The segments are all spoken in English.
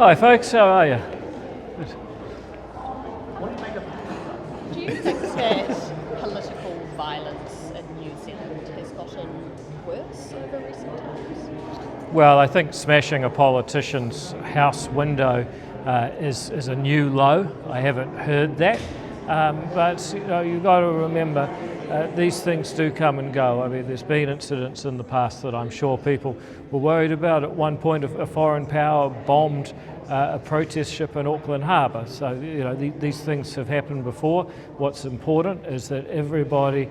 Hi folks, how are you? Do you think that political violence in New Zealand has gotten worse over recent times? Well, I think smashing a politician's house window is a new low. I haven't heard that, but you've got to remember these things do come and go. I mean, there's been incidents in the past that I'm sure people were worried about. At one point, a foreign power bombed a protest ship in Auckland Harbour. So, these things have happened before. What's important is that everybody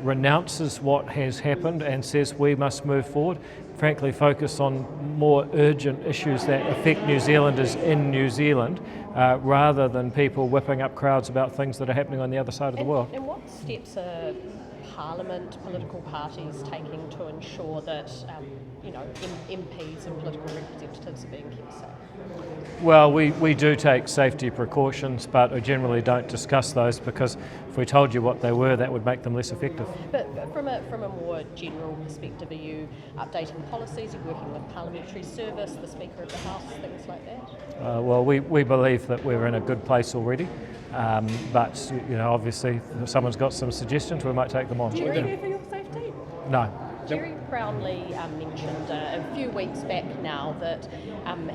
renounces what has happened and says we must move forward. Frankly, focus on more urgent issues that affect New Zealanders in New Zealand, rather than people whipping up crowds about things that are happening on the other side of the world. And what steps are Parliament, political parties taking to ensure that MPs and political representatives are being kept safe? Well, we do take safety precautions, but I generally don't discuss those because if we told you what they were, that would make them less effective. But from a more general perspective, are you updating policies? Are you working with Parliamentary Service, the Speaker of the House, things like that? Well, we believe that we're in a good place already, but obviously if someone's got some suggestions, we might take them on. Do you care for your safety? No. Jerry Brownlee mentioned a few weeks back now that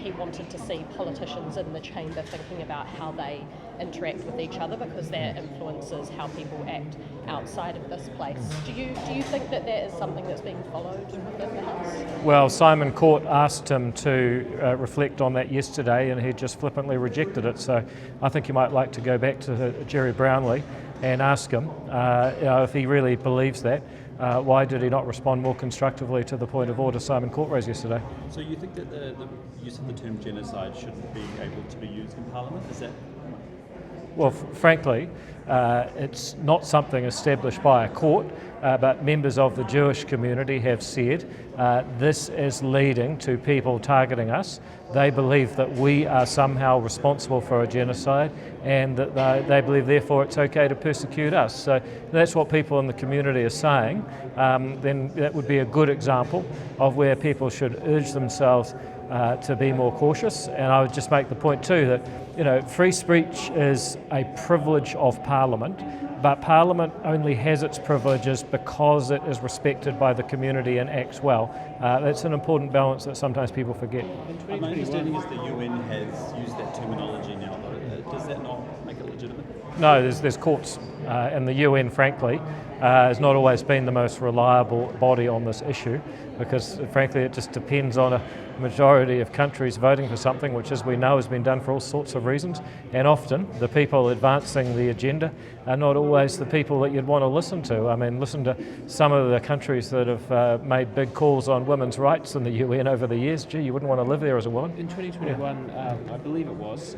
he wanted to see politicians in the chamber thinking about how they interact with each other because that influences how people act outside of this place. Do you think that is something that's being followed within the House? Well, Simon Court asked him to reflect on that yesterday and he just flippantly rejected it. So I think you might like to go back to Jerry Brownlee and ask him if he really believes that. Why did he not respond more constructively to the point of order Simon Court raised yesterday? So you think that the use of the term genocide shouldn't be able to be used in Parliament? Is that? Well, frankly, it's not something established by a court, but members of the Jewish community have said this is leading to people targeting us. They believe that we are somehow responsible for a genocide and that they believe therefore it's okay to persecute us. So that's what people in the community are saying. Then that would be a good example of where people should urge themselves to be more cautious. And I would just make the point too that free speech is a privilege of Parliament, but Parliament only has its privileges because it is respected by the community and acts well. That's an important balance that sometimes people forget. My understanding is the UN has used that terminology now, though. Does that not make it legitimate? No, there's courts, and the UN, frankly, has not always been the most reliable body on this issue because, frankly, it just depends on a majority of countries voting for something which, as we know, has been done for all sorts of reasons, and often the people advancing the agenda are not always the people that you'd want to listen to. I mean, listen to some of the countries that have made big calls on women's rights in the UN over the years. Gee, you wouldn't want to live there as a woman. In 2021, I believe it was,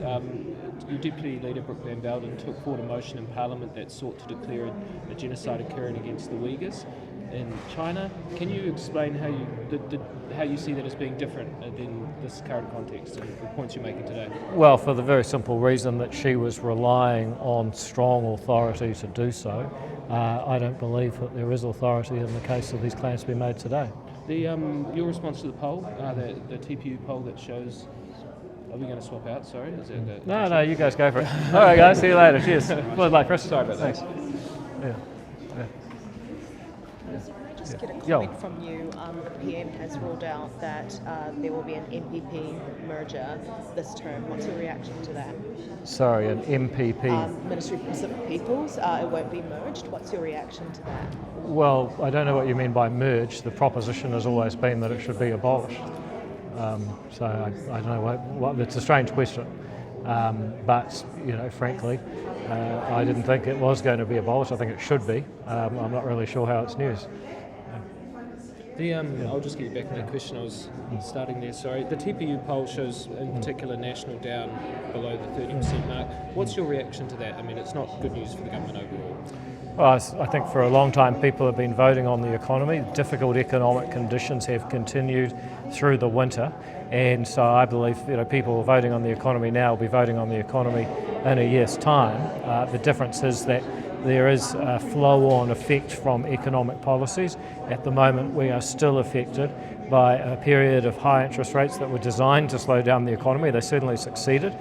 your Deputy Leader Brooke Van Velden took forward a motion in Parliament that sought to declare a genocide occurring against the Uyghurs in China. Can you explain how you see that as being different than this current context and the points you're making today? Well, for the very simple reason that she was relying on strong authority to do so. I don't believe that there is authority in the case of these claims to be made today. Your response to the poll, the TPU poll that shows. Are we going to swap out? Sorry. Is that No, you guys go for it. All right, guys. See you later. Cheers. Blood like Chris. Sorry about that. Thanks. Yeah. Can I just get a comment from you? The PM has ruled out that there will be an MPP merger this term. What's your reaction to that? Sorry, an MPP. Ministry for Pacific Peoples, it won't be merged. What's your reaction to that? Well, I don't know what you mean by merge. The proposition has always been that it should be abolished. So I don't know it's a strange question. But frankly, I didn't think it was going to be abolished. I think it should be. I'm not really sure how it's news. I'll just get you back to that question. I was starting there. Sorry. The TPU poll shows, in particular, National down below the 30% mark. What's your reaction to that? I mean, it's not good news for the government overall. Well, I think for a long time people have been voting on the economy. Difficult economic conditions have continued through the winter, and so I believe people voting on the economy now will be voting on the economy in a year's time. The difference is that there is a flow-on effect from economic policies. At the moment we are still affected by a period of high interest rates that were designed to slow down the economy. They certainly succeeded.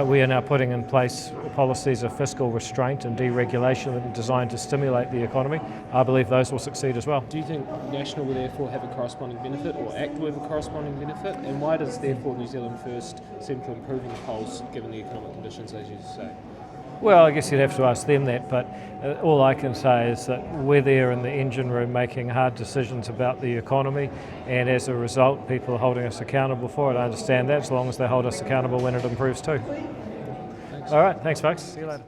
We are now putting in place policies of fiscal restraint and deregulation that are designed to stimulate the economy. I believe those will succeed as well. Do you think National will therefore have a corresponding benefit, or ACT will have a corresponding benefit? And why does therefore New Zealand First seem to improve in the polls given the economic conditions, as you say? Well, I guess you'd have to ask them that, but all I can say is that we're there in the engine room making hard decisions about the economy, and as a result, people are holding us accountable for it. I understand that, as long as they hold us accountable when it improves too. Thanks. All right, thanks folks. See you later.